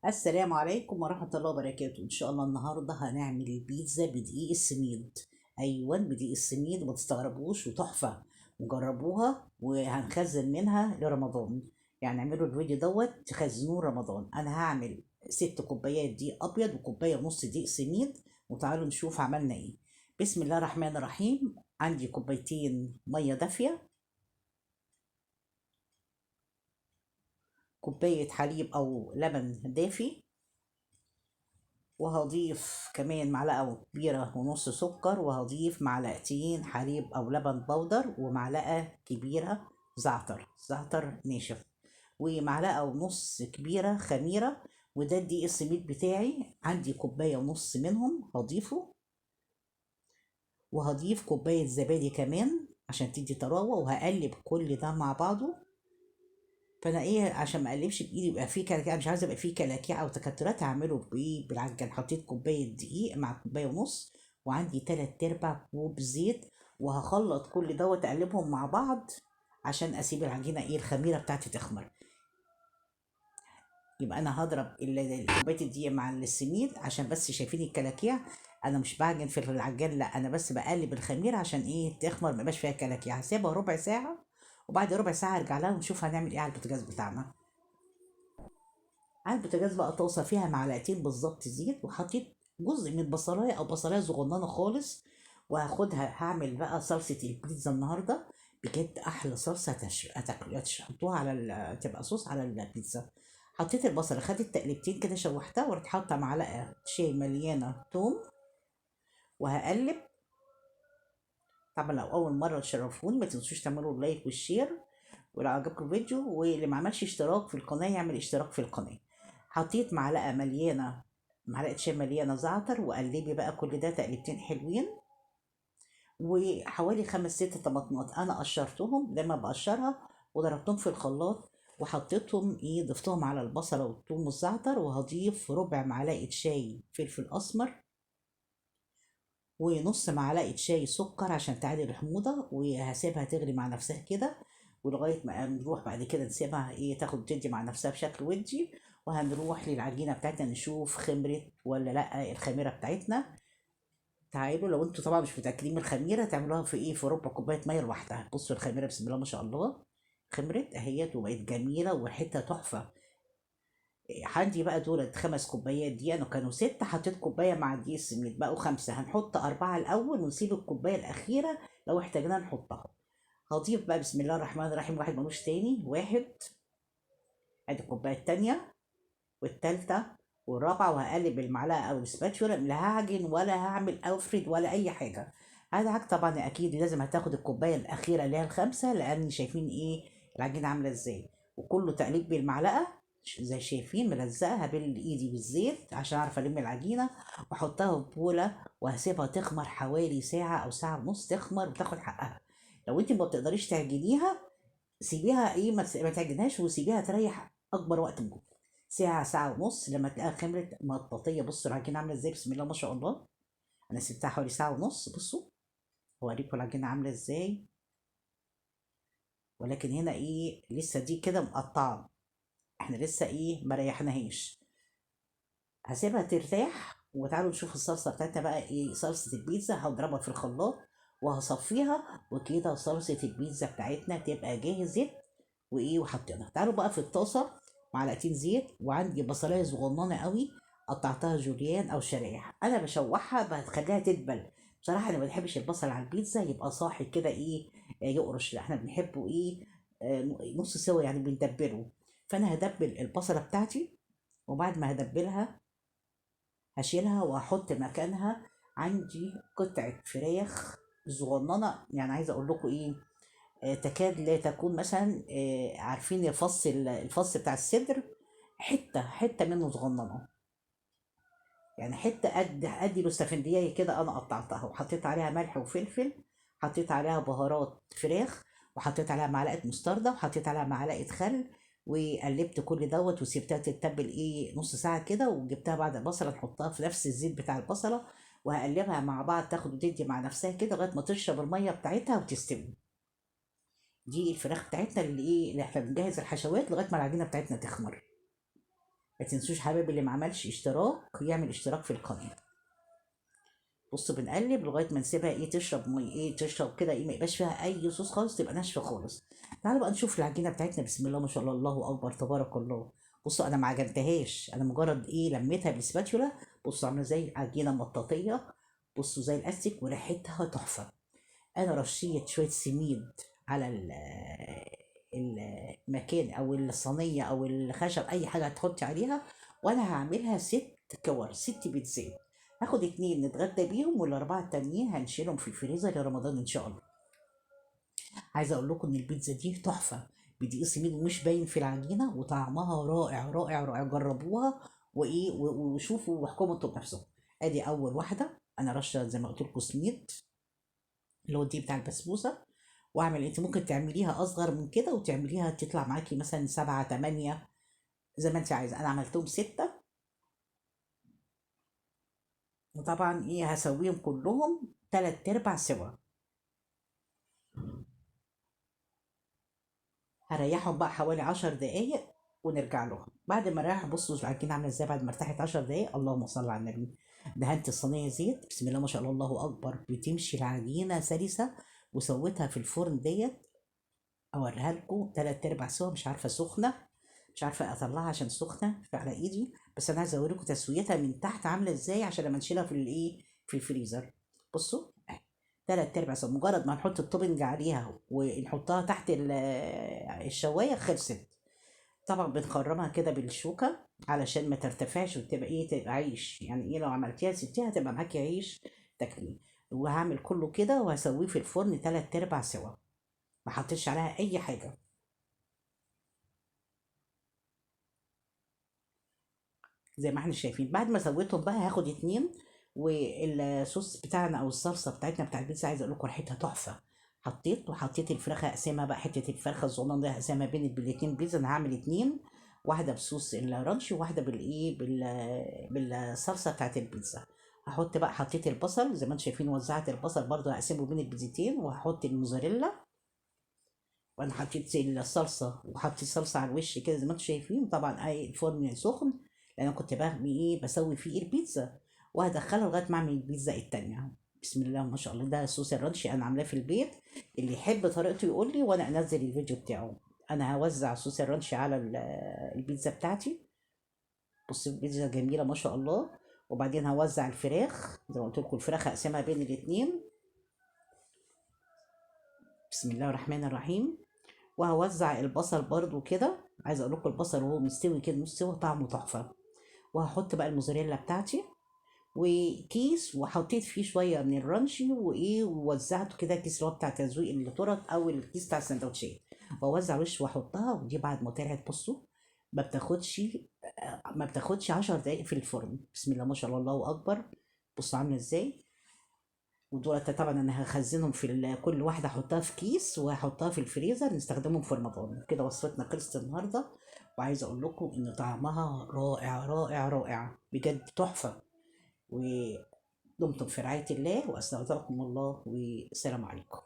السلام عليكم ورحمة الله وبركاته. إن شاء الله النهاردة هنعمل البيتزا بدقيق السميد. أيوة، بدقيق السميد، ما تستغربوش، وتحفة. وجربوها وهنخزن منها لرمضان. يعني اعملوا الفيديو دوت تخزنوه رمضان. أنا هعمل 6 كوبايات دقيق أبيض وكوباية ونص دقيق سميد، وتعالوا نشوف عملنا إيه. بسم الله الرحمن الرحيم. عندي كوبايتين مية دافية، كوباية حليب أو لبن دافي، وهضيف كمان معلقة كبيرة ونص سكر، وهضيف معلقتين حليب أو لبن بودر، ومعلقة كبيرة زعتر ناشف، ومعلقة ونص كبيرة خميرة. وده الدقيق السميد بتاعي، عندي كوباية ونص منهم هضيفه. وهضيف كوباية زبادي كمان عشان تدي طراوة، وهقلب كل ده مع بعضه. فانا ايه، عشان ما اقلبش بايدي يبقى فيه كلاكيع، مش عايزه يبقى فيه كلاكيع او تكتلات، هعمله بايه، بالعجان. حطيت كوبايه دقيق مع كوبايه ونص، وعندي 3/4 كوب زيت، وهخلط كل دوت اقلبهم مع بعض عشان اسيب العجينه ايه، الخميره بتاعتي تخمر. يبقى انا هضرب كوبايه الدقيق مع السميد عشان بس شايفين الكلاكيع. انا مش بعجن في العجان، لا، انا بس بقلب الخميره عشان ايه، تخمر، ما يبقاش فيها كلاكيع. هسيبها ربع ساعه، وبعد ربع ساعه ارجع لها ونشوف هنعمل ايه على البوتاجاز بتاعنا. على البوتاجاز بقى طاسة فيها معلقتين بالظبط زيت، وحطيت جزء من بصلاية أو بصلاية صغننة خالص. وهاخدها هعمل بقى صلصة البيتزا النهاردة. بجد أحلى صلصة تحطوها على تبقى صوص على البيتزا. حطيت البصلة، خدت تقلبتين كده، شوحتها، ورحت حاطة معلقة شاي مليانة توم، وهقلب. طبعا لو أول مرة تشرفوني ما تنسوش تعملوا اللايك والشير، ولو عجبكم الفيديو، واللي ما عملش اشتراك في القناة يعمل اشتراك في القناة. حطيت معلقة شاي مليانة زعتر، وقلبي بقى كل ده تقلبتين حلوين. وحوالي 5 6 طماطمات أنا قشرتهم لما بقشرها، وضربتهم في الخلاط، وحطيتهم ايه، ضفتهم على البصلة والثوم والزعتر. وهضيف ربع معلقة شاي فلفل أسمر، ونص معلقة شاي سكر عشان تعادل الحموضة، وهسيبها تغلي مع نفسها كده. ولغاية ما نروح بعد كده نسيبها ايه، تاخد تدي مع نفسها بشكل ودي. وهنروح للعجينة بتاعتنا نشوف خمرت ولا لا الخميرة بتاعتنا. تعالوا، لو انتوا طبعا مش متأكدين من الخميرة، تعملوها في ايه، في ربع كوباية مية لوحدها. بصوا الخميرة، بسم الله ما شاء الله، خمرت اهيت وبقت جميلة وريحتها تحفة. عندي بقى دولت 5 كوبايات دي، انا كانوا 6، حطيت كوباية مع دي السميد بقوا 5. هنحط 4 الأول ونسيب الكوباية الأخيرة لو احتاجنا نحطها. هضيف بقى بسم الله الرحمن الرحيم، واحد ملوش تاني، واحد. ادي الكوباية التانية والتالتة والرابعة، وهقلب المعلقة أو السباتشولا. لا هعجن ولا هعمل أفرد ولا أي حاجة. هذا حاجة طبعا أكيد لازم هتاخد الكوباية الأخيرة اللي هي ال5، لأن شايفين إيه العجينة عاملة إزاي. وكله تقليب بالمعلقة، زي شايفين ملزقة، هبل إيدي بالزيت عشان أعرف ألم العجينة. وأحطها في بولة، وهسيبها تخمر حوالي ساعة أو ساعة ونص، تخمر وتاخد حقها. لو أنت ما بتقدريش تعجنيها، سيبيها ايه، ما تعجنهاش، وسيبيها تريح اكبر وقت ممكن. ساعه ساعه ونص لما تلاقيها خمرت مطاطيه. بصوا العجينه عامله ازاي، بسم الله ما شاء الله. انا سبتها حوالي ساعه ونص. بصوا، هوريكم العجينه عامله ازاي. ولكن هنا ايه، لسه دي كده مقطعه، احنا لسه ايه ما ريحناهاش. هسيبها ترتاح، وتعالوا نشوف الصلصه بتاعتنا بقى ايه. صلصه البيتزا هضربها في الخلاط وهصفيها، وكده صلصه البيتزا بتاعتنا تبقى جاهزه. وايه، وحطيناها. تعالوا بقى في الطاسه، معلقتين زيت، وعندي بصلايه صغننه قوي قطعتها جوليان او شرايح. انا بشوحها بخليها تدبل. بصراحه انا ما بحبش البصل على البيتزا يبقى صاحي كده ايه، يقرش. لا، احنا بنحبه ايه، نص سوا يعني، بندبله. فانا هدبل البصله بتاعتي، وبعد ما هدبلها هشيلها وهحط مكانها. عندي قطعه فراخ صغننه، يعني عايزه اقول لكم ايه، تكاد لا تكون مثلا، عارفين الفص بتاع الصدر، حته حته منه صغننه. يعني حته قد الاستفندية كده، انا قطعتها وحطيت عليها ملح وفلفل. حطيت عليها بهارات فراخ، وحطيت عليها معلقه مستردة، وحطيت عليها معلقه خل. وقلبت كل دوت وسيبتها تتبل ايه نص ساعه كده، وجبتها بعد البصله نحطها في نفس الزيت بتاع البصله. وهقلبها مع بعض تاخد وتدي مع نفسها كده لغايه ما تشرب الميه بتاعتها وتستوي. دي الفراخ بتاعتنا اللي ايه، اللي احنا بنجهز الحشوات لغايه ما العجينه بتاعتنا تخمر. ما تنسوش حبايبي اللي ما عملش اشتراك يعمل اشتراك في القناه. بصوا بنقلب لغايه ما نسيبها ايه تشرب ميه، ايه تشرب كده، ايه ما يبقاش فيها اي صوص خالص، تبقى ناشفه خالص. تعالوا بقى نشوف العجينه بتاعتنا. بسم الله ما شاء الله، الله اكبر تبارك الله. بصوا انا ما عجنتهاش، انا مجرد ايه لميتها بالسباتشولا. بصوا عامله زي عجينه مطاطيه، بصوا زي الاستيك، وريحتها تحفه. انا رشيت شويه سميد على المكان او الصينيه او الخشب، اي حاجه هتحطي عليها. وانا هعملها 6 كور، 6 بيتزات. هاخد 2 نتغدى بيهم، والاربعه التانيين هنشيلهم في الفريزر لرمضان ان شاء الله. عايزه اقول لكم ان البيتزا دي تحفه، بدقيق سميد ومش باين في العجينه، وطعمها رائع رائع رائع. جربوها وايه وشوفوا واحكموا انتوا بنفسكم. ادي اول واحده، انا رشه زي ما قلت لكم سميد، اللي هو دي بتاع البسبوسه. واعمل، انت ممكن تعمليها اصغر من كده وتعمليها تطلع معاكي مثلا 7 8، زي ما انت عايزه. انا عملتهم 6. وطبعا ايه هسويهم كلهم 3/4 سوا. هريحهم بقى حوالي 10 دقايق ونرجع لهم. بعد ما اريح، بصوا العجينه عامله ازاي بعد ما ارتاحت 10 دقايق. اللهم صل على النبي. دهنت الصينيه زيت، بسم الله ما شاء الله، الله اكبر. بتمشي العجينه سلسه. وسويتها في الفرن ديت، اوريها لكم 3/4 سوا. مش عارفه سخنه، مش عارفه اطلعها عشان سخنه على ايدي. بس انا عايزه اوريكم تسويتها من تحت عامله ازاي، عشان لما نشيلها في الايه في الفريزر. بصوا اهي 3/4 سوا. مجرد ما نحط التوبنج عليها ونحطها تحت الشوايه خلصت. طبعا بنخرمها كده بالشوكه علشان ما ترتفعش وتبقى ايه، تبقى عيش يعني. ايه لو عملتيها سبتيها تبقى معاكي عيش تاكليه. وهعمل كله كده وهسويه في الفرن 3/4 سوا. ما حطيتش عليها اي حاجه. زي ما احنا شايفين. بعد ما سويتهم بقى هاخد 2. والصوص بتاعنا او الصلصه بتاعتنا بتاع البيتزا، عايزه اقول لكم ريحتها تحفه. وحطيت الفراخ اقسمها بقى، حته الفرخه الصغننه دي هقسمها بين الاتنين بيتزا. انا هعمل 2، واحده بصوص الرانش وواحده بالصلصه بتاعت البيتزا. هحط بقى، حطيت البصل زي ما انتم شايفين، وزعت البصل برضو هقسمه بين البيتزتين، وهحط الموزاريلا. وانا حطيت الصلصه وحطيت صلصه على الوش كده زي ما انتم شايفين. طبعا اي الفرن سخن، لان انا كنت بعمل ايه بسوي فيه البيتزا. وهدخلها لغايه ما اعمل البيتزا التانية. بسم الله ما شاء الله. ده صوص الرانشي انا عاملاه في البيت. اللي يحب طريقته يقول لي وانا انزل الفيديو بتاعه. انا هوزع صوص الرانشي على البيتزا بتاعتي. بصوا البيتزا جميله ما شاء الله. وبعدين هوزع الفراخ زي ما قلت لكم، الفراخ هقسمها بين الاتنين. بسم الله الرحمن الرحيم. وهوزع البصل برضو كده. عايزه اقول لكم البصل وهو مستوي كده نص سوا طعمه تحفه. وهحط بقى الموزاريلا بتاعتي وكيس، وحطيت فيه شويه من الرانشي وايه، ووزعته كده كيس اللي هو بتاع تزويق التورت او الكيس بتاع السندوتشات. واوزع وش واحطها. ودي بعد ما طلعت بصوا، ما بتاخدش ما بتاخدش 10 دقايق في الفرن. بسم الله ما شاء الله، الله اكبر. بصوا عامله ازاي. ودولت طبعا انا هخزنهم في كل واحده احطها في كيس وهحطها في الفريزر نستخدمهم في رمضان. كده وصفتنا خلصت النهارده. وعايزه اقول لكم ان طعمها رائع رائع رائع بجد تحفه. ودمتم في رعايه الله، واستودعكم الله، والسلام عليكم.